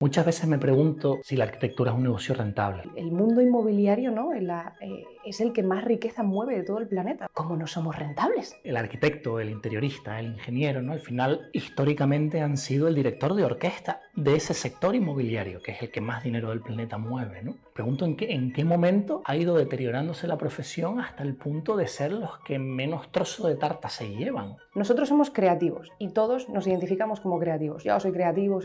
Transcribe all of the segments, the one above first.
Muchas veces me pregunto si la arquitectura es un negocio rentable. El mundo inmobiliario, ¿no? Es el que más riqueza mueve de todo el planeta. ¿Cómo no somos rentables? El arquitecto, el interiorista, el ingeniero, ¿no? Al final, históricamente han sido el director de orquesta de ese sector inmobiliario, que es el que más dinero del planeta mueve, ¿no? Pregunto en qué momento ha ido deteriorándose la profesión hasta el punto de ser los que menos trozo de tarta se llevan. Nosotros somos creativos y todos nos identificamos como creativos. Yo soy creativo,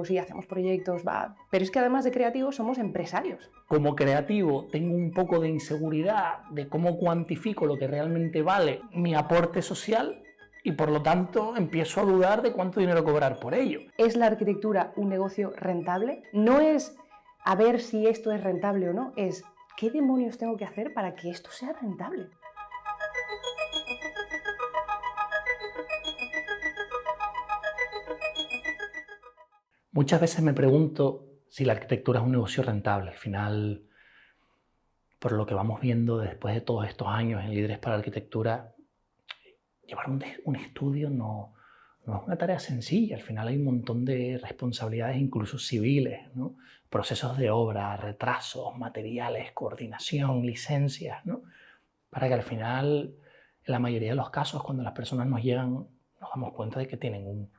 sí, hacemos proyectos, va. Pero es que además de creativos somos empresarios. Como creativo tengo un poco de inseguridad de cómo cuantifico lo que realmente vale mi aporte social y por lo tanto empiezo a dudar de cuánto dinero cobrar por ello. ¿Es la arquitectura un negocio rentable? No es a ver si esto es rentable o no, es ¿qué demonios tengo que hacer para que esto sea rentable? Muchas veces me pregunto si la arquitectura es un negocio rentable. Al final, por lo que vamos viendo después de todos estos años en Líderes para la Arquitectura, llevar un estudio no es una tarea sencilla. Al final hay un montón de responsabilidades, incluso civiles, ¿no? Procesos de obra, retrasos, materiales, coordinación, licencias, ¿no? Para que al final, en la mayoría de los casos, cuando las personas nos llegan, nos damos cuenta de que tienen un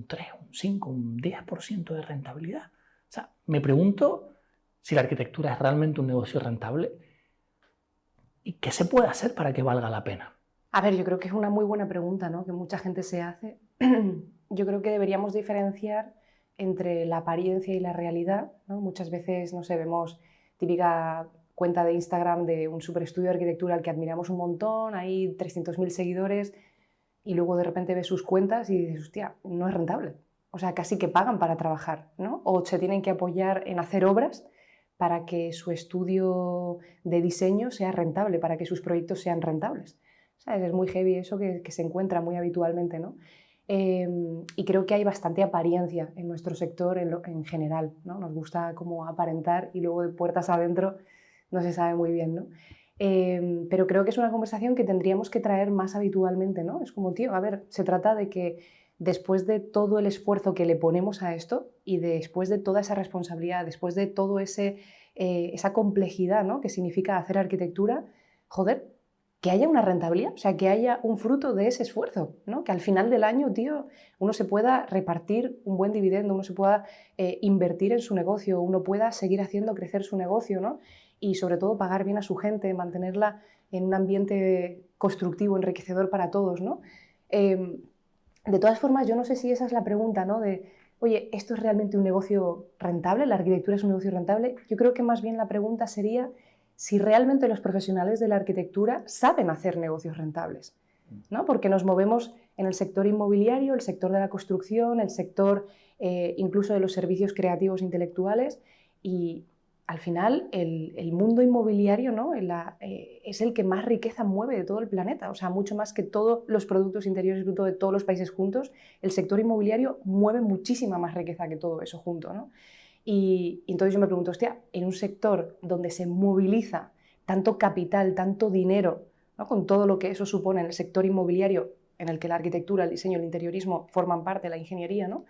3, un 5, un 10% de rentabilidad. O sea, me pregunto si la arquitectura es realmente un negocio rentable y qué se puede hacer para que valga la pena. A ver, yo creo que es una muy buena pregunta, ¿no? Que mucha gente se hace. Yo creo que deberíamos diferenciar entre la apariencia y la realidad, ¿no? Muchas veces, no sé, vemos típica cuenta de Instagram de un superestudio de arquitectura al que admiramos un montón, hay 300.000 seguidores y luego de repente ves sus cuentas y dices, hostia, no es rentable. O sea, casi que pagan para trabajar, ¿no? O se tienen que apoyar en hacer obras para que su estudio de diseño sea rentable, para que sus proyectos sean rentables. ¿Sabes? Es muy heavy eso que se encuentra muy habitualmente, ¿no? Y creo que hay bastante apariencia en nuestro sector en general, ¿no? Nos gusta como aparentar y luego de puertas adentro no se sabe muy bien, ¿no? Pero creo que es una conversación que tendríamos que traer más habitualmente, ¿no? Es como, tío, a ver, se trata de que después de todo el esfuerzo que le ponemos a esto y después de toda esa responsabilidad, después de todo esa complejidad, ¿no? Que significa hacer arquitectura, joder, que haya una rentabilidad, o sea, que haya un fruto de ese esfuerzo, ¿no? Que al final del año, tío, uno se pueda repartir un buen dividendo, uno se pueda invertir en su negocio, uno pueda seguir haciendo crecer su negocio, ¿no? Y sobre todo pagar bien a su gente, mantenerla en un ambiente constructivo, enriquecedor para todos, ¿no? De todas formas, yo no sé si esa es la pregunta, ¿no? De, oye, ¿esto es realmente un negocio rentable? ¿La arquitectura es un negocio rentable? Yo creo que más bien la pregunta sería si realmente los profesionales de la arquitectura saben hacer negocios rentables, ¿no? Porque nos movemos en el sector inmobiliario, el sector de la construcción, el sector incluso de los servicios creativos intelectuales y al final el mundo inmobiliario, ¿no? Es el que más riqueza mueve de todo el planeta, o sea, mucho más que todos los productos interiores brutos de todos los países juntos, el sector inmobiliario mueve muchísima más riqueza que todo eso junto, ¿no? Y entonces yo me pregunto, hostia, en un sector donde se moviliza tanto capital, tanto dinero, ¿no? Con todo lo que eso supone en el sector inmobiliario, en el que la arquitectura, el diseño, el interiorismo forman parte de la ingeniería, ¿no?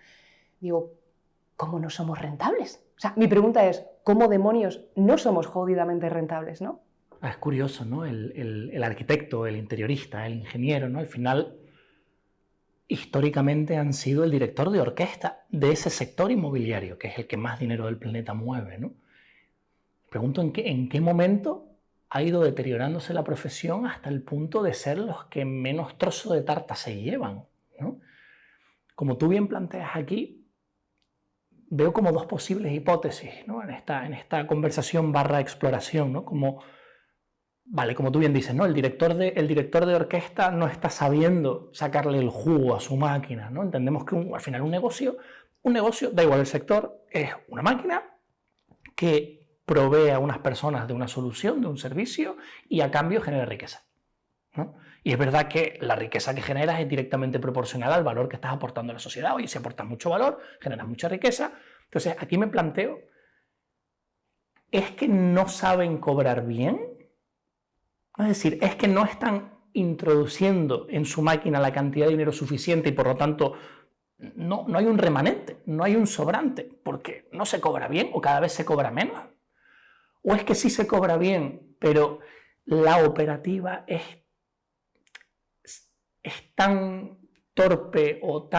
Digo, ¿cómo no somos rentables? O sea, mi pregunta es, ¿cómo demonios no somos jodidamente rentables, no? Es curioso, ¿no? El arquitecto, el interiorista, el ingeniero, ¿no? Al final, históricamente han sido el director de orquesta de ese sector inmobiliario, que es el que más dinero del planeta mueve, ¿no? Pregunto en qué momento ha ido deteriorándose la profesión hasta el punto de ser los que menos trozo de tarta se llevan, ¿no? Como tú bien planteas aquí, veo como dos posibles hipótesis, ¿no? en esta conversación / exploración, ¿no? Como, vale, como tú bien dices, ¿no? El director de orquesta no está sabiendo sacarle el jugo a su máquina, ¿no? Entendemos que al final un negocio, da igual el sector, es una máquina que provee a unas personas de una solución, de un servicio, y a cambio genera riqueza, ¿no? Y es verdad que la riqueza que generas es directamente proporcional al valor que estás aportando a la sociedad. Oye, si aportas mucho valor, generas mucha riqueza. Entonces, aquí me planteo, ¿es que no saben cobrar bien? Es decir, ¿es que no están introduciendo en su máquina la cantidad de dinero suficiente y por lo tanto no hay un remanente, no hay un sobrante, porque no se cobra bien o cada vez se cobra menos. O es que sí se cobra bien, pero la operativa es tan torpe o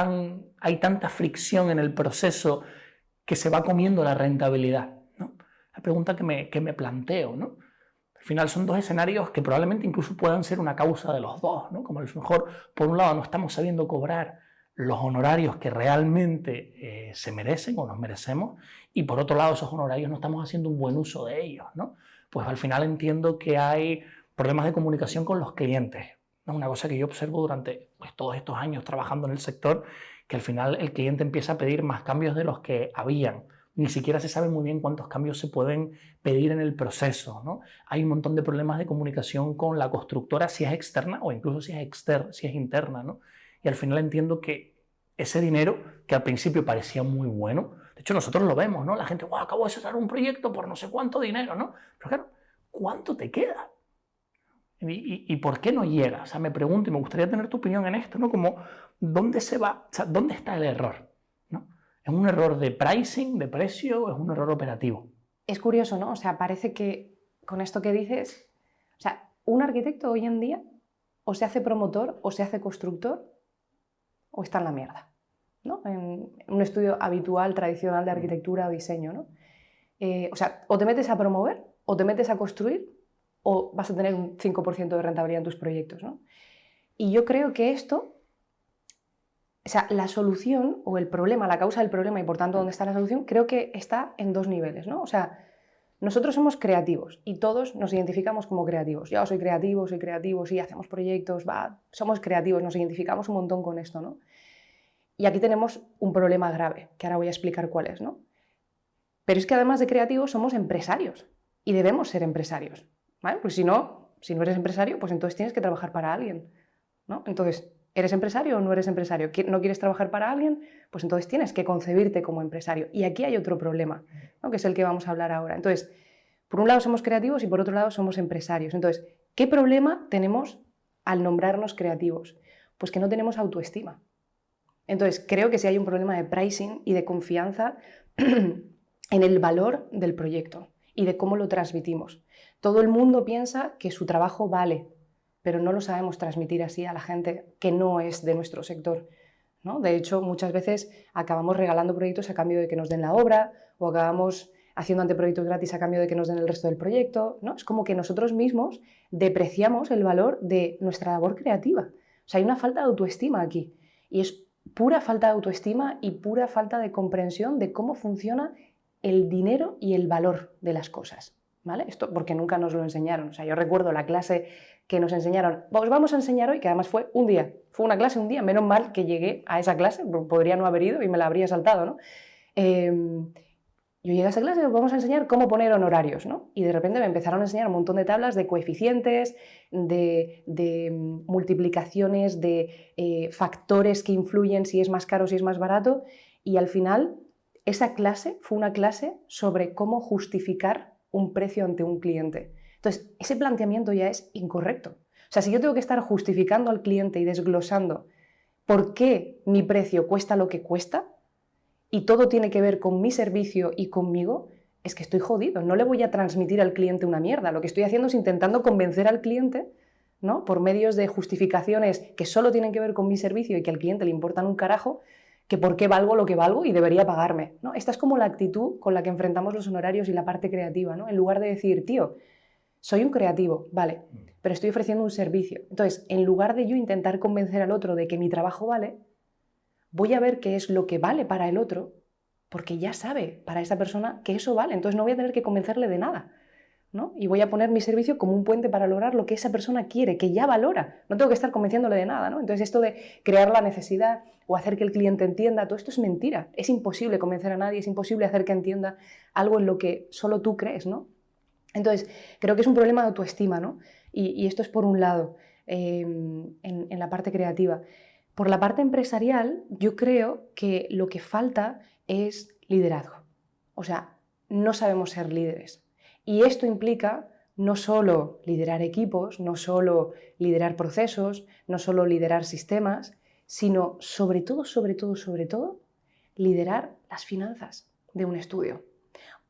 hay tanta fricción en el proceso que se va comiendo la rentabilidad, ¿no? La pregunta que me planteo, ¿no? Al final son dos escenarios que probablemente incluso puedan ser una causa de los dos, ¿no? Como a lo mejor, por un lado, no estamos sabiendo cobrar los honorarios que realmente se merecen o nos merecemos, y por otro lado, esos honorarios no estamos haciendo un buen uso de ellos, ¿no? Pues al final entiendo que hay problemas de comunicación con los clientes. Es una cosa que yo observo durante todos estos años trabajando en el sector, que al final el cliente empieza a pedir más cambios de los que habían. Ni siquiera se sabe muy bien cuántos cambios se pueden pedir en el proceso, ¿no? Hay un montón de problemas de comunicación con la constructora, si es externa o incluso si es interna, ¿no? Y al final entiendo que ese dinero, que al principio parecía muy bueno, de hecho nosotros lo vemos, ¿no? La gente, wow, acabo de cerrar un proyecto por no sé cuánto dinero, ¿no? Pero claro, ¿cuánto te queda? ¿Y por qué no llega? O sea, me pregunto y me gustaría tener tu opinión en esto, ¿no? Como, ¿dónde se va? O sea, ¿dónde está el error? ¿No? ¿Es un error de pricing, de precio, o es un error operativo? Es curioso, ¿no? O sea, parece que con esto que dices, o sea, un arquitecto hoy en día o se hace promotor o se hace constructor o está en la mierda, ¿no? En un estudio habitual, tradicional de arquitectura o diseño, ¿no? O sea, o te metes a promover o te metes a construir o vas a tener un 5% de rentabilidad en tus proyectos, ¿no? Y yo creo que esto, o sea, la solución o el problema, la causa del problema y por tanto dónde está la solución, creo que está en dos niveles, ¿no? O sea, nosotros somos creativos y todos nos identificamos como creativos. Yo soy creativo, sí, hacemos proyectos, somos creativos, nos identificamos un montón con esto, ¿no? Y aquí tenemos un problema grave, que ahora voy a explicar cuál es, ¿no? Pero es que además de creativos somos empresarios y debemos ser empresarios, ¿vale? Pues si no eres empresario, pues entonces tienes que trabajar para alguien, ¿no? Entonces, ¿eres empresario o no eres empresario? ¿No quieres trabajar para alguien? Pues entonces tienes que concebirte como empresario. Y aquí hay otro problema, ¿no? Que es el que vamos a hablar ahora. Entonces, por un lado somos creativos y por otro lado somos empresarios. Entonces, ¿qué problema tenemos al nombrarnos creativos? Pues que no tenemos autoestima. Entonces, creo que sí hay un problema de pricing y de confianza en el valor del proyecto y de cómo lo transmitimos. Todo el mundo piensa que su trabajo vale, pero no lo sabemos transmitir así a la gente que no es de nuestro sector, ¿no? De hecho, muchas veces acabamos regalando proyectos a cambio de que nos den la obra o acabamos haciendo anteproyectos gratis a cambio de que nos den el resto del proyecto, ¿no? Es como que nosotros mismos depreciamos el valor de nuestra labor creativa. O sea, hay una falta de autoestima aquí y es pura falta de autoestima y pura falta de comprensión de cómo funciona el dinero y el valor de las cosas, ¿vale? Esto porque nunca nos lo enseñaron. O sea, yo recuerdo la clase que nos enseñaron, os vamos a enseñar hoy, que además fue un día, fue una clase un día, menos mal que llegué a esa clase, podría no haber ido y me la habría saltado, ¿no? Yo llegué a esa clase y os vamos a enseñar cómo poner honorarios, ¿no? Y de repente me empezaron a enseñar un montón de tablas de coeficientes, de multiplicaciones, de factores que influyen si es más caro o si es más barato, y al final esa clase fue una clase sobre cómo justificar un precio ante un cliente. Entonces, ese planteamiento ya es incorrecto. O sea, si yo tengo que estar justificando al cliente y desglosando por qué mi precio cuesta lo que cuesta y todo tiene que ver con mi servicio y conmigo, es que estoy jodido. No le voy a transmitir al cliente una mierda. Lo que estoy haciendo es intentando convencer al cliente, ¿no? Por medios de justificaciones que solo tienen que ver con mi servicio y que al cliente le importan un carajo, que por qué valgo lo que valgo y debería pagarme, ¿no? Esta es como la actitud con la que enfrentamos los honorarios y la parte creativa, ¿no? En lugar de decir, tío, soy un creativo, vale, pero estoy ofreciendo un servicio. Entonces, en lugar de yo intentar convencer al otro de que mi trabajo vale, voy a ver qué es lo que vale para el otro, porque ya sabe para esa persona que eso vale. Entonces no voy a tener que convencerle de nada, ¿no? Y voy a poner mi servicio como un puente para lograr lo que esa persona quiere, que ya valora. No tengo que estar convenciéndole de nada, ¿no? Entonces esto de crear la necesidad o hacer que el cliente entienda, todo esto es mentira. Es imposible convencer a nadie, es imposible hacer que entienda algo en lo que solo tú crees, ¿no? Entonces, creo que es un problema de autoestima, ¿no? Y esto es por un lado, en la parte creativa. Por la parte empresarial, yo creo que lo que falta es liderazgo. O sea, no sabemos ser líderes. Y esto implica no solo liderar equipos, no solo liderar procesos, no solo liderar sistemas, sino sobre todo, liderar las finanzas de un estudio,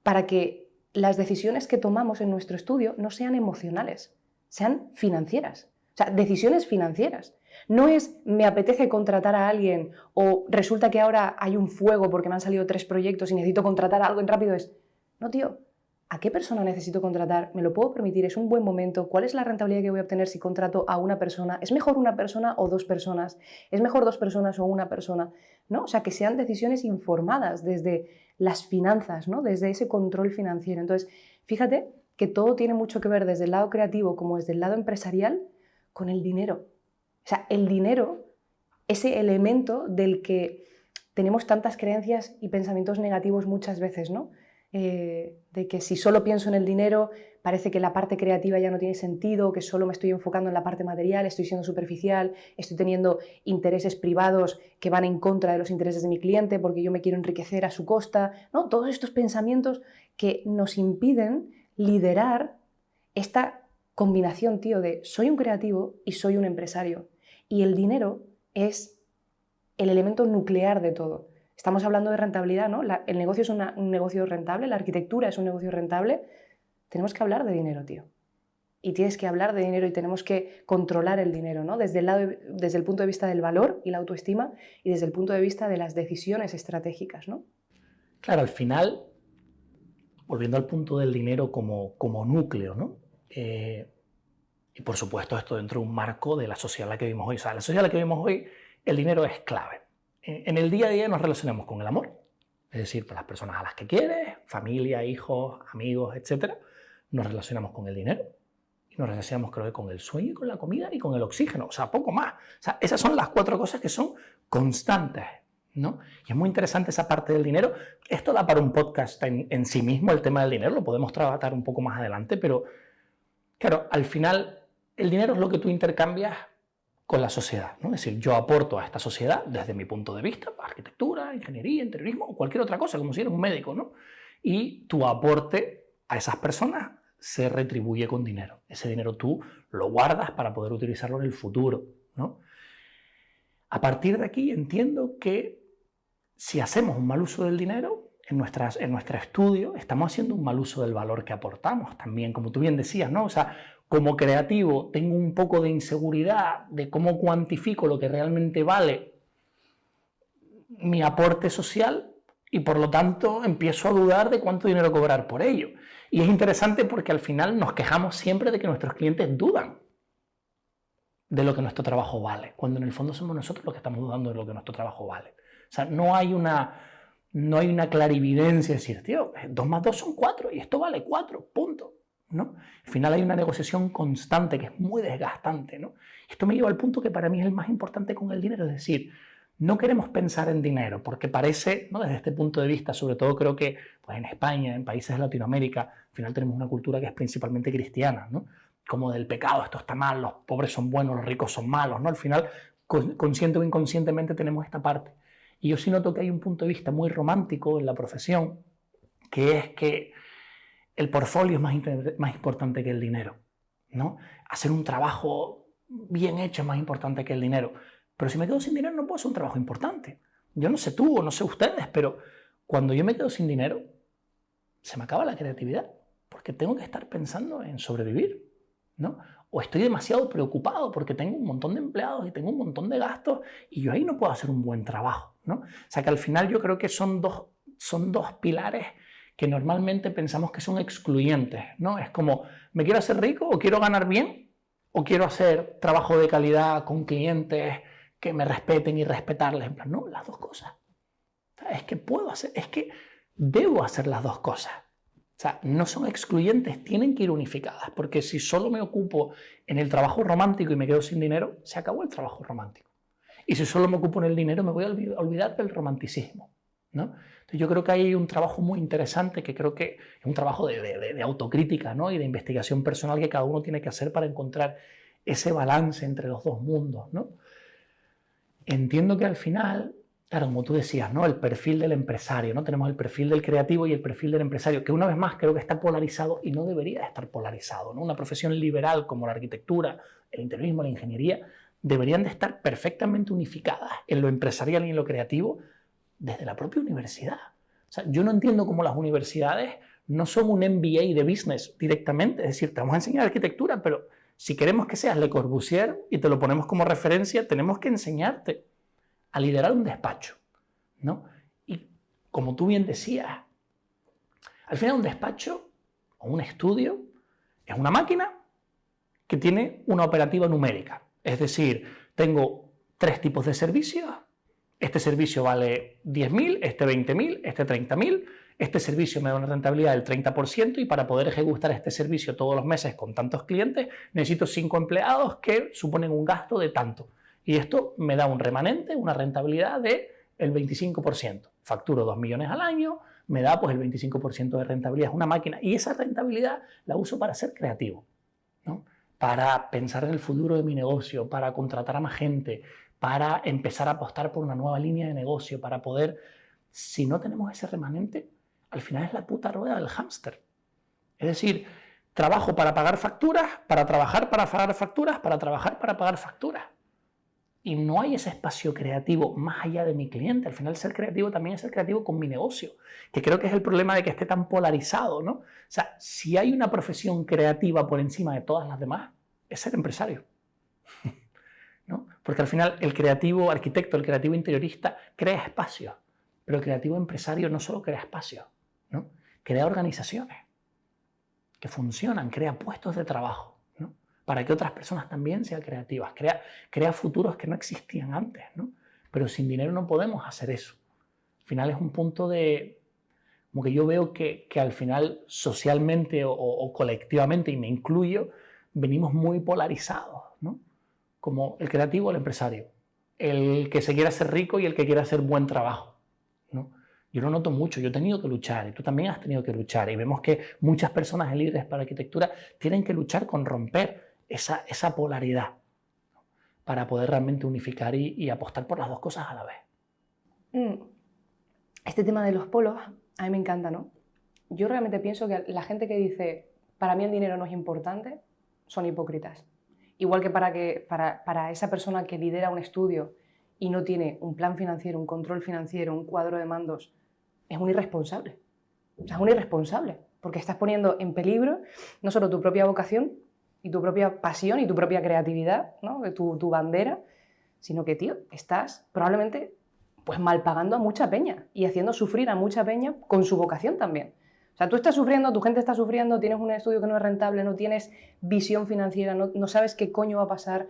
para que las decisiones que tomamos en nuestro estudio no sean emocionales, sean financieras. O sea, decisiones financieras. No es me apetece contratar a alguien o resulta que ahora hay un fuego porque me han salido 3 proyectos y necesito contratar a alguien rápido. No, tío, ¿a qué persona necesito contratar? ¿Me lo puedo permitir? ¿Es un buen momento? ¿Cuál es la rentabilidad que voy a obtener si contrato a una persona? ¿Es mejor una persona o 2 personas? ¿Es mejor 2 personas o una persona? ¿No? O sea, que sean decisiones informadas desde las finanzas, ¿no? Desde ese control financiero. Entonces, fíjate que todo tiene mucho que ver desde el lado creativo como desde el lado empresarial con el dinero. O sea, el dinero, ese elemento del que tenemos tantas creencias y pensamientos negativos muchas veces, ¿no? De que si solo pienso en el dinero parece que la parte creativa ya no tiene sentido, que solo me estoy enfocando en la parte material, estoy siendo superficial, estoy teniendo intereses privados que van en contra de los intereses de mi cliente porque yo me quiero enriquecer a su costa, ¿no? Todos estos pensamientos que nos impiden liderar esta combinación, tío, de soy un creativo y soy un empresario. Y el dinero es el elemento nuclear de todo. Estamos hablando de rentabilidad, ¿no? El negocio es un negocio rentable, la arquitectura es un negocio rentable. Tenemos que hablar de dinero, tío. Y tienes que hablar de dinero y tenemos que controlar el dinero, ¿no? Desde el punto de vista del valor y la autoestima y desde el punto de vista de las decisiones estratégicas, ¿no? Claro, al final, volviendo al punto del dinero como núcleo, ¿no? Y por supuesto esto dentro de un marco de la sociedad en la que vivimos hoy. O sea, la sociedad en la que vivimos hoy, el dinero es clave. En el día a día nos relacionamos con el amor, es decir, con las personas a las que quieres, familia, hijos, amigos, etc. Nos relacionamos con el dinero y nos relacionamos, creo que, con el sueño y con la comida y con el oxígeno. O sea, poco más. O sea, esas son las 4 cosas que son constantes, ¿no? Y es muy interesante esa parte del dinero. Esto da para un podcast en sí mismo, el tema del dinero, lo podemos tratar un poco más adelante, pero claro, al final el dinero es lo que tú intercambias con la sociedad, ¿no? Es decir, yo aporto a esta sociedad desde mi punto de vista, arquitectura, ingeniería, interiorismo o cualquier otra cosa, como si eres un médico, ¿no? Y tu aporte a esas personas se retribuye con dinero. Ese dinero tú lo guardas para poder utilizarlo en el futuro, ¿no? A partir de aquí entiendo que si hacemos un mal uso del dinero, en nuestro estudio estamos haciendo un mal uso del valor que aportamos también, como tú bien decías, ¿no? O sea, como creativo tengo un poco de inseguridad de cómo cuantifico lo que realmente vale mi aporte social y por lo tanto empiezo a dudar de cuánto dinero cobrar por ello. Y es interesante porque al final nos quejamos siempre de que nuestros clientes dudan de lo que nuestro trabajo vale, cuando en el fondo somos nosotros los que estamos dudando de lo que nuestro trabajo vale. O sea, no hay una clarividencia de decir, tío, 2 más 2 son 4 y esto vale 4, punto, ¿no? Al final hay una negociación constante que es muy desgastante, ¿no? Esto me lleva al punto que para mí es el más importante con el dinero, es decir, no queremos pensar en dinero porque parece, ¿no? Desde este punto de vista, sobre todo creo que pues en España, en países de Latinoamérica, al final tenemos una cultura que es principalmente cristiana, ¿no? Como del pecado, esto está mal, los pobres son buenos, los ricos son malos, ¿no? Al final, consciente o inconscientemente tenemos esta parte. Y yo sí noto que hay un punto de vista muy romántico en la profesión, que es que el portfolio es más importante que el dinero, ¿no? Hacer un trabajo bien hecho es más importante que el dinero. Pero si me quedo sin dinero no puedo hacer un trabajo importante. Yo no sé tú o no sé ustedes, pero cuando yo me quedo sin dinero, se me acaba la creatividad, porque tengo que estar pensando en sobrevivir, ¿no? O estoy demasiado preocupado porque tengo un montón de empleados y tengo un montón de gastos y yo ahí no puedo hacer un buen trabajo, ¿no? O sea que al final yo creo que son dos pilares que normalmente pensamos que son excluyentes, ¿no? Es como, ¿me quiero hacer rico o quiero ganar bien? ¿O quiero hacer trabajo de calidad con clientes que me respeten y respetarles? En plan, no, las dos cosas. O sea, es que puedo hacer, es que debo hacer las dos cosas. O sea, no son excluyentes, tienen que ir unificadas, porque si solo me ocupo en el trabajo romántico y me quedo sin dinero, se acabó el trabajo romántico. Y si solo me ocupo en el dinero, me voy a olvidar del romanticismo, ¿no? Entonces yo creo que hay un trabajo muy interesante que creo que es un trabajo de autocrítica, ¿no? Y de investigación personal que cada uno tiene que hacer para encontrar ese balance entre los dos mundos, ¿no? Entiendo que al final, claro, como tú decías, ¿no? El perfil del empresario, ¿no? Tenemos el perfil del creativo y el perfil del empresario, que una vez más creo que está polarizado y no debería estar polarizado, ¿no? Una profesión liberal como la arquitectura, el interiorismo, la ingeniería, deberían de estar perfectamente unificadas en lo empresarial y en lo creativo desde la propia universidad. O sea, yo no entiendo cómo las universidades no son un MBA de business directamente, es decir, te vamos a enseñar arquitectura, pero si queremos que seas Le Corbusier y te lo ponemos como referencia, tenemos que enseñarte a liderar un despacho, ¿no? Y como tú bien decías, al final un despacho o un estudio es una máquina que tiene una operativa numérica. Es decir, tengo 3 tipos de servicios. Este servicio vale 10.000, este 20.000, este 30.000. Este servicio me da una rentabilidad del 30% y para poder ejecutar este servicio todos los meses con tantos clientes necesito 5 empleados que suponen un gasto de tanto. Y esto me da un remanente, una rentabilidad del 25%. Facturo 2 millones al año, me da pues el 25% de rentabilidad. Es una máquina y esa rentabilidad la uso para ser creativo, ¿no? Para pensar en el futuro de mi negocio, para contratar a más gente, para empezar a apostar por una nueva línea de negocio, para poder, si no tenemos ese remanente, al final es la puta rueda del hámster. Es decir, trabajo para pagar facturas, para trabajar para pagar facturas, para trabajar para pagar facturas. Y no hay ese espacio creativo más allá de mi cliente. Al final ser creativo también es ser creativo con mi negocio, que creo que es el problema de que esté tan polarizado, ¿no? O sea, si hay una profesión creativa por encima de todas las demás, es ser empresario, ¿no? Porque al final el creativo arquitecto, el creativo interiorista crea espacios, pero el creativo empresario no solo crea espacios, ¿no? Crea organizaciones que funcionan, crea puestos de trabajo, ¿no? Para que otras personas también sean creativas, crea futuros que no existían antes, ¿no? Pero sin dinero no podemos hacer eso. Al final es un punto de, como que yo veo que al final socialmente o colectivamente, y me incluyo, venimos muy polarizados, ¿no? Como el creativo o el empresario, el que se quiera hacer rico y el que quiera hacer buen trabajo, ¿no? Yo lo noto mucho, yo he tenido que luchar y tú también has tenido que luchar y vemos que muchas personas en Líderes para Arquitectura tienen que luchar con romper esa polaridad, ¿no? Para poder realmente unificar y apostar por las dos cosas a la vez. Este tema de los polos a mí me encanta, ¿no? Yo realmente pienso que la gente que dice para mí el dinero no es importante son hipócritas. Igual que para esa persona que lidera un estudio y no tiene un plan financiero, un control financiero, un cuadro de mandos, es un irresponsable. O sea, es un irresponsable, porque estás poniendo en peligro no solo tu propia vocación y tu propia pasión y tu propia creatividad, ¿no? tu bandera, sino que, tío, estás probablemente pues mal pagando a mucha peña y haciendo sufrir a mucha peña con su vocación también. O sea, tú estás sufriendo, tu gente está sufriendo, tienes un estudio que no es rentable, no tienes visión financiera, no sabes qué coño va a pasar.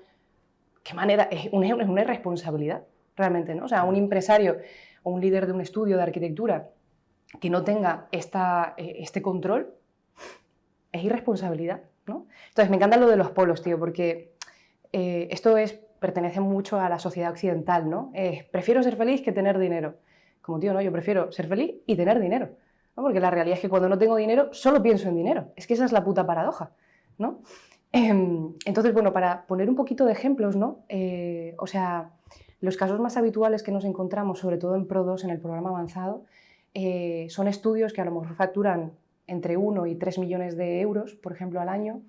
¿Qué manera? Es una irresponsabilidad, realmente, ¿no? O sea, un empresario o un líder de un estudio de arquitectura que no tenga este control es irresponsabilidad, ¿no? Entonces, me encanta lo de los polos, tío, porque esto pertenece mucho a la sociedad occidental, ¿no? Prefiero ser feliz que tener dinero. Como, tío, no, yo prefiero ser feliz y tener dinero, ¿no? Porque la realidad es que cuando no tengo dinero, solo pienso en dinero. Es que esa es la puta paradoja, ¿no? Entonces, bueno, para poner un poquito de ejemplos, ¿no? O sea, los casos más habituales que nos encontramos, sobre todo en Pro 2, en el programa avanzado, son estudios que a lo mejor facturan entre 1 y 3 millones de euros, por ejemplo, al año,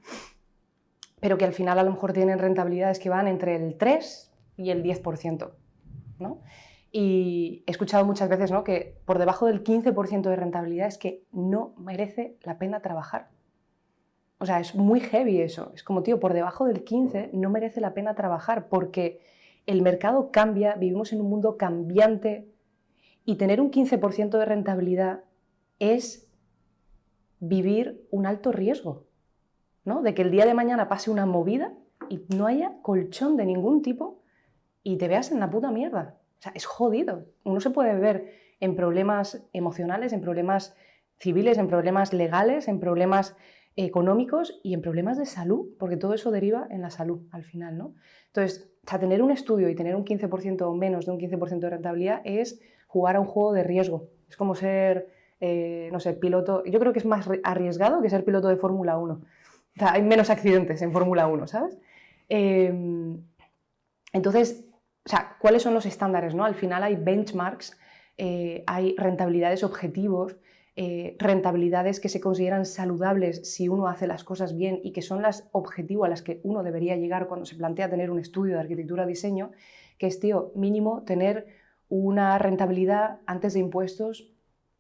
pero que al final a lo mejor tienen rentabilidades que van entre el 3 y el 10%, ¿no? Y he escuchado muchas veces, ¿no?, que por debajo del 15% de rentabilidad es que no merece la pena trabajar. O sea, es muy heavy eso. Es como, tío, por debajo del 15 no merece la pena trabajar porque el mercado cambia, vivimos en un mundo cambiante y tener un 15% de rentabilidad es vivir un alto riesgo, ¿no? De que el día de mañana pase una movida y no haya colchón de ningún tipo y te veas en la puta mierda. O sea, es jodido. Uno se puede ver en problemas emocionales, en problemas civiles, en problemas legales, en problemas económicos y en problemas de salud, porque todo eso deriva en la salud al final, ¿no? Entonces, o sea, tener un estudio y tener un 15% o menos de un 15% de rentabilidad es jugar a un juego de riesgo. Es como ser, no sé, piloto. Yo creo que es más arriesgado que ser piloto de Fórmula 1. O sea, hay menos accidentes en Fórmula 1, ¿sabes? Entonces, o sea, ¿cuáles son los estándares, no? Al final hay benchmarks, hay rentabilidades objetivos, rentabilidades que se consideran saludables si uno hace las cosas bien y que son las objetivos a las que uno debería llegar cuando se plantea tener un estudio de arquitectura o diseño, que es, tío, mínimo tener una rentabilidad antes de impuestos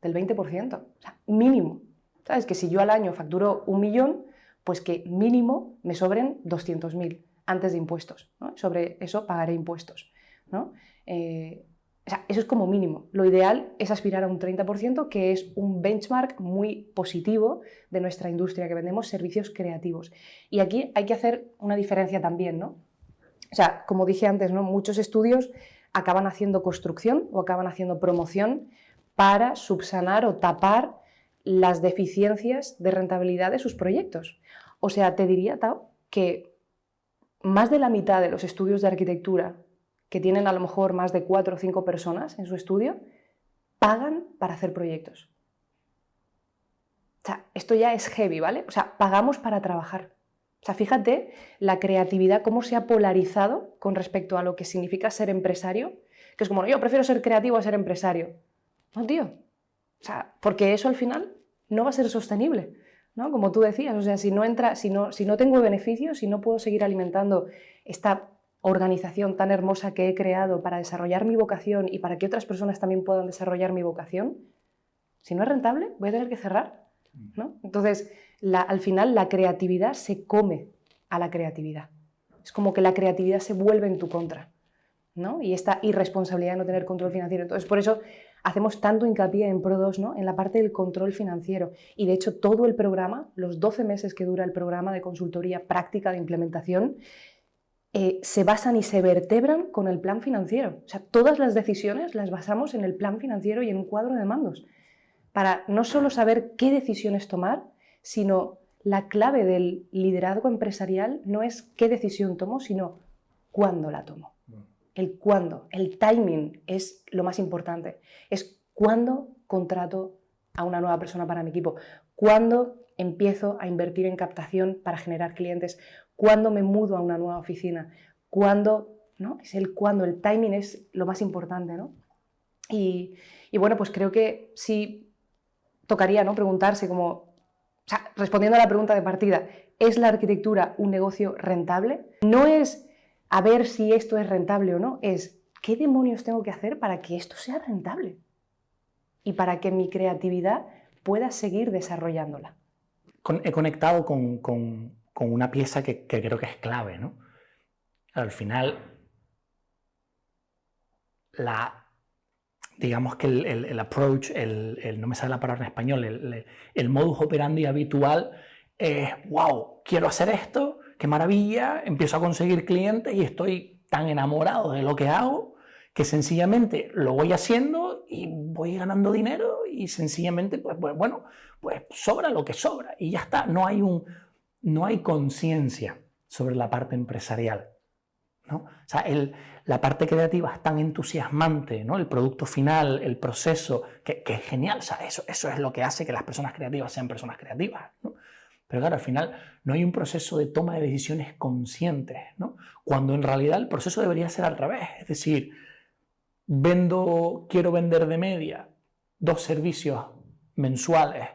del 20%. O sea, mínimo. ¿Sabes? Que si yo al año facturo 1 millón, pues que mínimo me sobren 200.000 antes de impuestos, ¿no? Sobre eso pagaré impuestos, ¿no? O sea, eso es como mínimo. Lo ideal es aspirar a un 30%, que es un benchmark muy positivo de nuestra industria, que vendemos servicios creativos. Y aquí hay que hacer una diferencia también, ¿no? O sea, como dije antes, ¿no? Muchos estudios acaban haciendo construcción o acaban haciendo promoción para subsanar o tapar las deficiencias de rentabilidad de sus proyectos. O sea, te diría, Tao, que más de la mitad de los estudios de arquitectura que tienen a lo mejor más de 4 o 5 personas en su estudio, pagan para hacer proyectos. O sea, esto ya es heavy, ¿vale? O sea, pagamos para trabajar. O sea, fíjate la creatividad, cómo se ha polarizado con respecto a lo que significa ser empresario, que es como, yo prefiero ser creativo a ser empresario. No, tío. O sea, porque eso al final no va a ser sostenible, ¿no? Como tú decías, o sea, si no tengo beneficios, si no puedo seguir alimentando esta organización tan hermosa que he creado para desarrollar mi vocación y para que otras personas también puedan desarrollar mi vocación, si no es rentable, voy a tener que cerrar, ¿no? Entonces, al final la creatividad se come a la creatividad. Es como que la creatividad se vuelve en tu contra, ¿no? Y esta irresponsabilidad de no tener control financiero. Entonces, por eso hacemos tanto hincapié en Pro2, ¿no? En la parte del control financiero. Y de hecho, todo el programa, los 12 meses que dura el programa de consultoría práctica de implementación, se basan y se vertebran con el plan financiero. O sea, todas las decisiones las basamos en el plan financiero y en un cuadro de mandos, para no solo saber qué decisiones tomar, sino la clave del liderazgo empresarial no es qué decisión tomo, sino cuándo la tomo. El cuándo, el timing es lo más importante. Es cuándo contrato a una nueva persona para mi equipo, cuándo empiezo a invertir en captación para generar clientes, cuándo me mudo a una nueva oficina, cuándo, ¿no? Es el cuándo, el timing es lo más importante, ¿no? Y bueno, pues creo que sí tocaría, ¿no? Preguntarse como, o sea, respondiendo a la pregunta de partida, ¿es la arquitectura un negocio rentable? No es a ver si esto es rentable o no, es ¿qué demonios tengo que hacer para que esto sea rentable? Y para que mi creatividad pueda seguir desarrollándola. He conectado con una pieza que creo que es clave, ¿no? Al final, digamos que el approach, no me sale la palabra en español, el modus operandi habitual es, wow, quiero hacer esto, qué maravilla, empiezo a conseguir clientes y estoy tan enamorado de lo que hago que sencillamente lo voy haciendo y voy ganando dinero y sencillamente, pues bueno, pues sobra lo que sobra y ya está. No hay conciencia sobre la parte empresarial, ¿no? O sea, la parte creativa es tan entusiasmante, ¿no? El producto final, el proceso, que es genial. O sea, eso es lo que hace que las personas creativas sean personas creativas, ¿no? Pero claro, al final no hay un proceso de toma de decisiones conscientes, ¿no? Cuando en realidad el proceso debería ser al revés. Es decir, quiero vender de media 2 servicios mensuales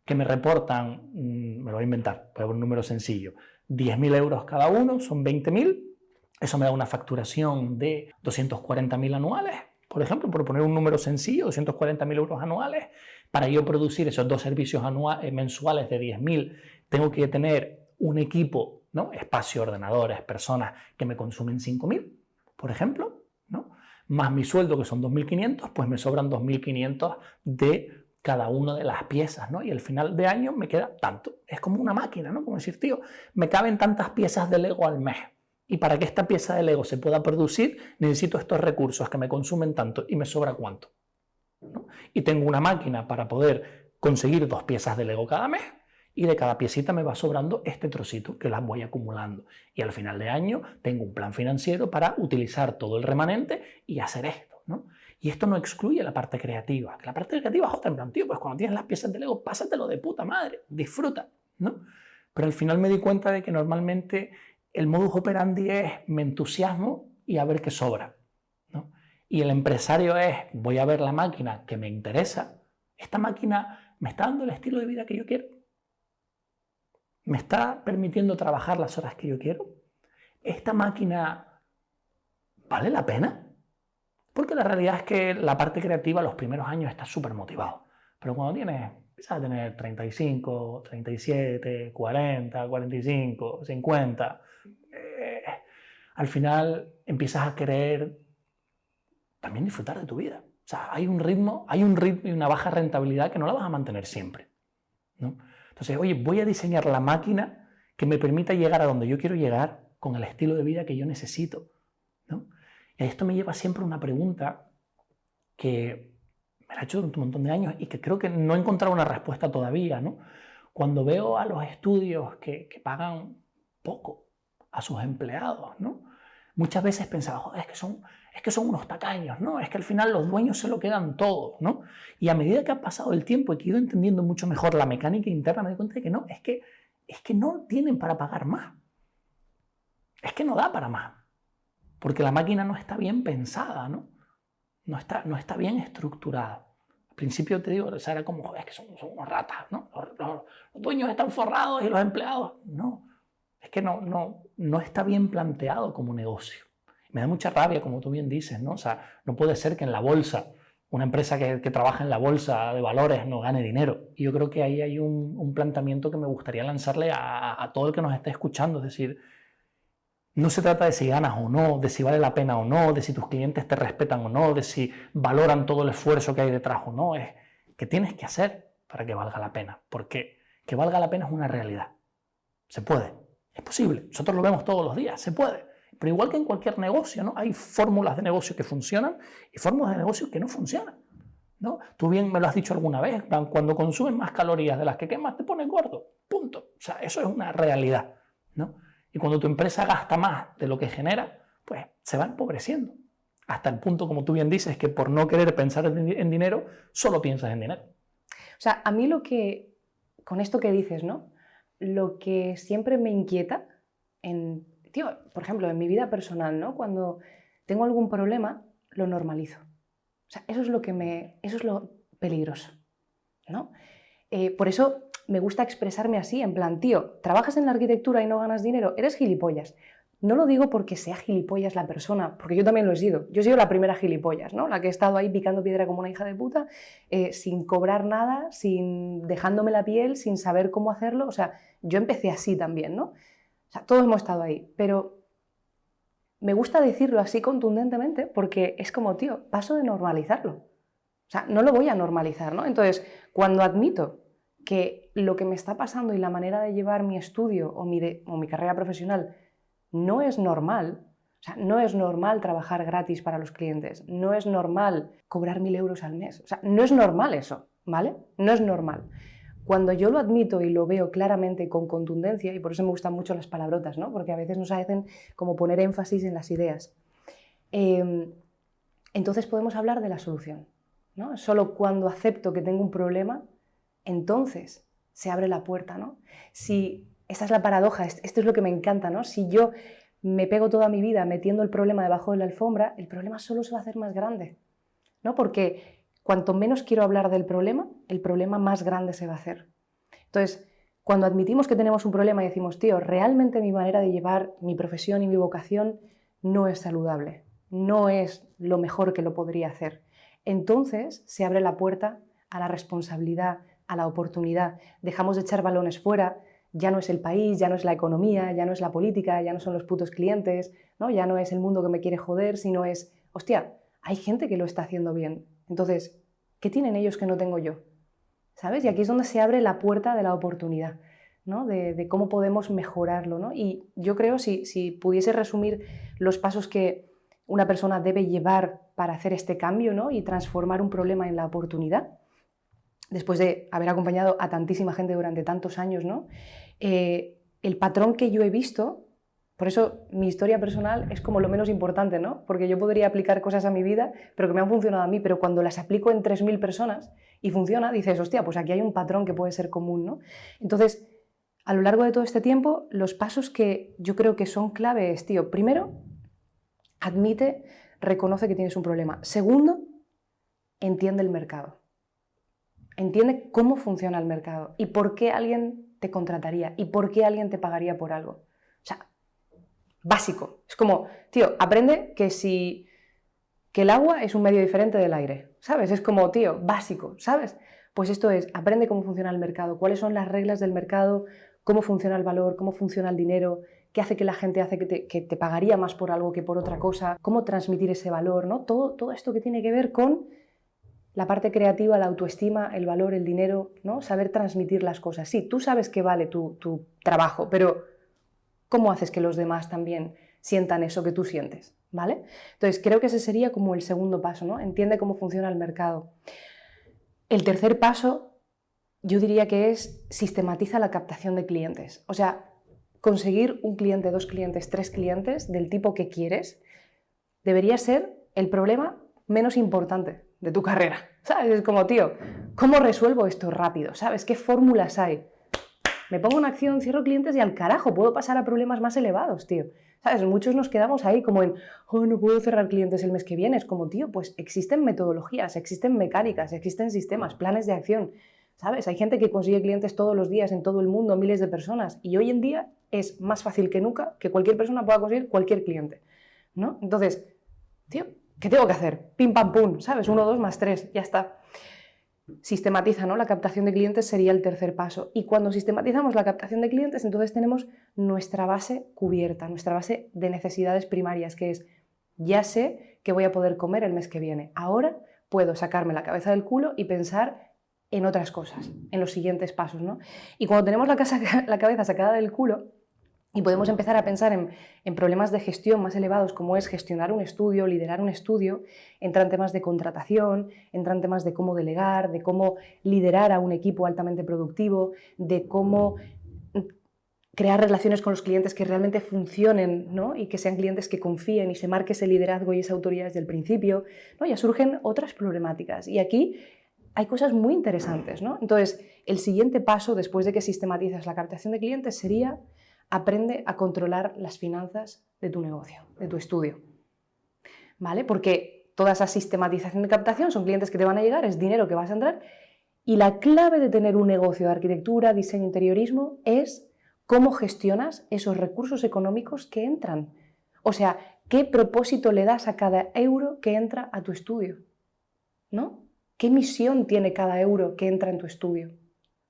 que me reportan, me lo voy a inventar, voy a poner un número sencillo, 10.000 euros cada uno, son 20.000. Eso me da una facturación de 240.000 anuales, por ejemplo, por poner un número sencillo, 240.000 euros anuales. Para yo producir esos 2 servicios mensuales de 10.000, tengo que tener un equipo, ¿no? Espacio, ordenadores, personas que me consumen 5.000, por ejemplo, ¿no? Más mi sueldo, que son 2.500, pues me sobran 2.500 de cada una de las piezas, ¿no? Y al final de año me queda tanto. Es como una máquina, ¿no? Como decir, tío, me caben tantas piezas de Lego al mes. Y para que esta pieza de Lego se pueda producir, necesito estos recursos que me consumen tanto y me sobra cuánto, ¿no? Y tengo una máquina para poder conseguir 2 piezas de Lego cada mes y de cada piecita me va sobrando este trocito que las voy acumulando. Y al final de año tengo un plan financiero para utilizar todo el remanente y hacer esto, ¿no? Y esto no excluye la parte creativa. La parte creativa es otra, en plan, tío, pues cuando tienes las piezas de Lego, pásatelo de puta madre, disfruta, ¿no? Pero al final me di cuenta de que normalmente el modus operandi es me entusiasmo y a ver qué sobra, ¿no? Y el empresario es voy a ver la máquina que me interesa. Esta máquina ¿Me está dando el estilo de vida que yo quiero? ¿Me está permitiendo trabajar las horas que yo quiero? ¿Esta máquina vale la pena? Porque la realidad es que la parte creativa los primeros años está súper motivado. Pero cuando empiezas a tener 35, 37, 40, 45, 50, al final empiezas a querer también disfrutar de tu vida. O sea, hay un ritmo y una baja rentabilidad que no la vas a mantener siempre, ¿no? Entonces, oye, voy a diseñar la máquina que me permita llegar a donde yo quiero llegar con el estilo de vida que yo necesito, ¿no? Y esto me lleva siempre a una pregunta que me la he hecho durante un montón de años y que creo que no he encontrado una respuesta todavía, ¿no? Cuando veo a los estudios que pagan poco a sus empleados, ¿no? Muchas veces pensaba, joder, es que son unos tacaños, ¿no? Es que al final los dueños se lo quedan todo, ¿no? Y a medida que ha pasado el tiempo y que he ido entendiendo mucho mejor la mecánica interna, me doy cuenta de que no, es que no tienen para pagar más. Es que no da para más. Porque la máquina no está bien pensada, ¿no? No está bien estructurada. Al principio te digo, o sea, era como, joder, es que son unos ratas, ¿no? Los dueños están forrados y los empleados, no. Es que no está bien planteado como negocio. Me da mucha rabia, como tú bien dices, ¿no? O sea, no puede ser que en la bolsa, una empresa que trabaja en la bolsa de valores no gane dinero. Y yo creo que ahí hay un planteamiento que me gustaría lanzarle a todo el que nos esté escuchando. Es decir, no se trata de si ganas o no, de si vale la pena o no, de si tus clientes te respetan o no, de si valoran todo el esfuerzo que hay detrás o no. Es qué tienes que hacer para que valga la pena. Porque que valga la pena es una realidad. Se puede. Es posible, nosotros lo vemos todos los días, se puede. Pero igual que en cualquier negocio, ¿no? Hay fórmulas de negocio que funcionan y fórmulas de negocio que no funcionan, ¿no? Tú bien me lo has dicho alguna vez, cuando consumes más calorías de las que quemas te pones gordo, punto. O sea, eso es una realidad, ¿no? Y cuando tu empresa gasta más de lo que genera, pues se va empobreciendo. Hasta el punto, como tú bien dices, que por no querer pensar en dinero, solo piensas en dinero. O sea, a mí con esto que dices, ¿no? Lo que siempre me inquieta, por ejemplo, en mi vida personal, ¿no? Cuando tengo algún problema, lo normalizo. O sea, eso es lo peligroso, ¿no? Por eso me gusta expresarme así, en plan, tío, ¿trabajas en la arquitectura y no ganas dinero? Eres gilipollas. No lo digo porque sea gilipollas la persona, porque yo también lo he sido. Yo he sido la primera gilipollas, ¿no? La que he estado ahí picando piedra como una hija de puta, sin cobrar nada, dejándome la piel, sin saber cómo hacerlo. O sea, yo empecé así también, ¿no? O sea, todos hemos estado ahí, pero me gusta decirlo así contundentemente porque es como, tío, paso de normalizarlo. O sea, no lo voy a normalizar, ¿no? Entonces, cuando admito que lo que me está pasando y la manera de llevar mi estudio o mi carrera profesional no es normal, o sea, no es normal trabajar gratis para los clientes, no es normal cobrar 1.000 euros al mes, o sea, no es normal eso, ¿vale? No es normal. Cuando yo lo admito y lo veo claramente y con contundencia, y por eso me gustan mucho las palabrotas, ¿no? Porque a veces nos hacen como poner énfasis en las ideas, entonces podemos hablar de la solución, ¿no? Solo cuando acepto que tengo un problema, entonces se abre la puerta, ¿no? Esta es la paradoja, esto es lo que me encanta, ¿no? Si yo me pego toda mi vida metiendo el problema debajo de la alfombra, el problema solo se va a hacer más grande, ¿no? Porque cuanto menos quiero hablar del problema, el problema más grande se va a hacer. Entonces, cuando admitimos que tenemos un problema y decimos, tío, realmente mi manera de llevar mi profesión y mi vocación no es saludable, no es lo mejor que lo podría hacer, entonces se abre la puerta a la responsabilidad, a la oportunidad. Dejamos de echar balones fuera, ya no es el país, ya no es la economía, ya no es la política, ya no son los putos clientes, ¿no? Ya no es el mundo que me quiere joder, sino es, hostia, hay gente que lo está haciendo bien. Entonces, ¿qué tienen ellos que no tengo yo? ¿Sabes? Y aquí es donde se abre la puerta de la oportunidad, ¿no? De cómo podemos mejorarlo, ¿no? Y yo creo, si pudiese resumir los pasos que una persona debe llevar para hacer este cambio, ¿no? Y transformar un problema en la oportunidad, después de haber acompañado a tantísima gente durante tantos años, ¿no? El patrón que yo he visto, por eso mi historia personal es como lo menos importante, ¿no? Porque yo podría aplicar cosas a mi vida, pero que me han funcionado a mí, pero cuando las aplico en 3.000 personas y funciona, dices, hostia, pues aquí hay un patrón que puede ser común, ¿no? Entonces, a lo largo de todo este tiempo, los pasos que yo creo que son clave es, tío, primero, admite, reconoce que tienes un problema. Segundo, entiende el mercado. Entiende cómo funciona el mercado y por qué alguien te contrataría y por qué alguien te pagaría por algo. O sea, básico. Es como, tío, aprende que el agua es un medio diferente del aire, ¿sabes? Es como, tío, básico, ¿sabes? Pues esto es, aprende cómo funciona el mercado, cuáles son las reglas del mercado, cómo funciona el valor, cómo funciona el dinero, qué hace que la gente hace que te pagaría más por algo que por otra cosa, cómo transmitir ese valor, ¿no? Todo esto que tiene que ver con la parte creativa, la autoestima, el valor, el dinero, ¿no? Saber transmitir las cosas. Sí, tú sabes que vale tu trabajo, pero ¿cómo haces que los demás también sientan eso que tú sientes? ¿Vale? Entonces, creo que ese sería como el segundo paso, ¿no? Entiende cómo funciona el mercado. El tercer paso, yo diría que es sistematiza la captación de clientes. O sea, conseguir un cliente, 2 clientes, 3 clientes del tipo que quieres debería ser el problema menos importante de tu carrera. ¿Sabes? Es como, tío, ¿cómo resuelvo esto rápido? ¿Sabes? ¿Qué fórmulas hay? Me pongo en acción, cierro clientes y al carajo, puedo pasar a problemas más elevados, tío. ¿Sabes? Muchos nos quedamos ahí como en, oh, no puedo cerrar clientes el mes que viene. Es como, tío, pues existen metodologías, existen mecánicas, existen sistemas, planes de acción. ¿Sabes? Hay gente que consigue clientes todos los días en todo el mundo, miles de personas. Y hoy en día es más fácil que nunca que cualquier persona pueda conseguir cualquier cliente, ¿no? Entonces, tío, ¿qué tengo que hacer? Pim, pam, pum, ¿sabes? 1, 2 más 3, ya está. Sistematiza, ¿no? La captación de clientes sería el tercer paso. Y cuando sistematizamos la captación de clientes, entonces tenemos nuestra base cubierta, nuestra base de necesidades primarias, que es, ya sé que voy a poder comer el mes que viene. Ahora puedo sacarme la cabeza del culo y pensar en otras cosas, en los siguientes pasos, ¿no? Y cuando tenemos la cabeza sacada del culo, y podemos empezar a pensar en problemas de gestión más elevados, como es gestionar un estudio, liderar un estudio, entran temas de contratación, entran temas de cómo delegar, de cómo liderar a un equipo altamente productivo, de cómo crear relaciones con los clientes que realmente funcionen, ¿no? Y que sean clientes que confíen y se marque ese liderazgo y esa autoridad desde el principio, ¿no? Ya surgen otras problemáticas. Y aquí hay cosas muy interesantes, ¿no? Entonces, el siguiente paso, después de que sistematizas la captación de clientes, sería aprende a controlar las finanzas de tu negocio, de tu estudio, ¿vale? Porque toda esa sistematización de captación son clientes que te van a llegar, es dinero que vas a entrar, y la clave de tener un negocio de arquitectura, diseño, interiorismo es cómo gestionas esos recursos económicos que entran. O sea, ¿qué propósito le das a cada euro que entra a tu estudio? ¿No? ¿Qué misión tiene cada euro que entra en tu estudio?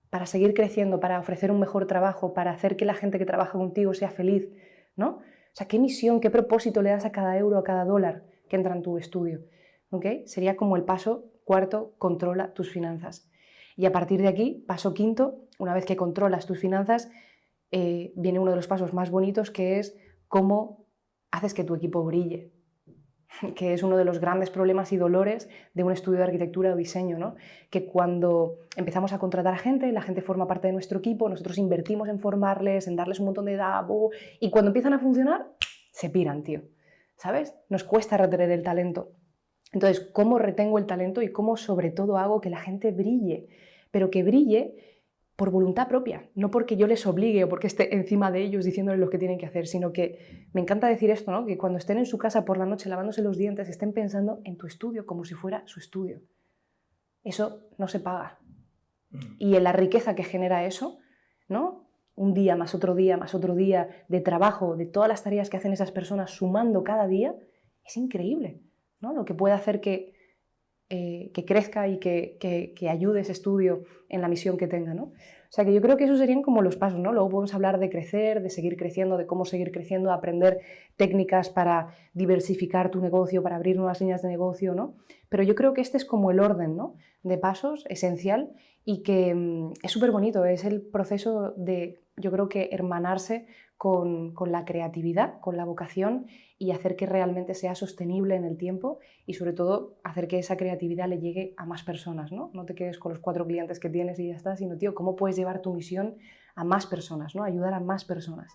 Para seguir creciendo, para ofrecer un mejor trabajo, para hacer que la gente que trabaja contigo sea feliz, ¿no? O sea, ¿qué misión, qué propósito le das a cada euro, a cada dólar que entra en tu estudio? ¿Ok? Sería como el paso cuarto, controla tus finanzas. Y a partir de aquí, paso quinto, una vez que controlas tus finanzas, viene uno de los pasos más bonitos, que es cómo haces que tu equipo brille, que es uno de los grandes problemas y dolores de un estudio de arquitectura o diseño, ¿no? Que cuando empezamos a contratar a gente, la gente forma parte de nuestro equipo, nosotros invertimos en formarles, en darles un montón de dabo, y cuando empiezan a funcionar, se piran, tío, ¿sabes? Nos cuesta retener el talento. Entonces, ¿cómo retengo el talento y cómo sobre todo hago que la gente brille? Pero que brille por voluntad propia, no porque yo les obligue o porque esté encima de ellos diciéndoles lo que tienen que hacer, sino que me encanta decir esto, ¿no? Que cuando estén en su casa por la noche lavándose los dientes, estén pensando en tu estudio como si fuera su estudio. Eso no se paga. Y en la riqueza que genera eso, ¿no? Un día más otro día más otro día de trabajo, de todas las tareas que hacen esas personas sumando cada día, es increíble, ¿no? Lo que puede hacer que crezca y que ayude ese estudio en la misión que tenga, ¿no? O sea que yo creo que esos serían como los pasos, ¿no? Luego podemos hablar de crecer, de seguir creciendo, de cómo seguir creciendo, aprender técnicas para diversificar tu negocio, para abrir nuevas líneas de negocio, ¿no? Pero yo creo que este es como el orden, ¿no? De pasos esencial y que es súper bonito, es el proceso de, yo creo que hermanarse con la creatividad, con la vocación y hacer que realmente sea sostenible en el tiempo y sobre todo hacer que esa creatividad le llegue a más personas, ¿no? No te quedes con los 4 clientes que tienes y ya está, sino, tío, ¿cómo puedes llevar tu misión a más personas, ¿no? Ayudar a más personas.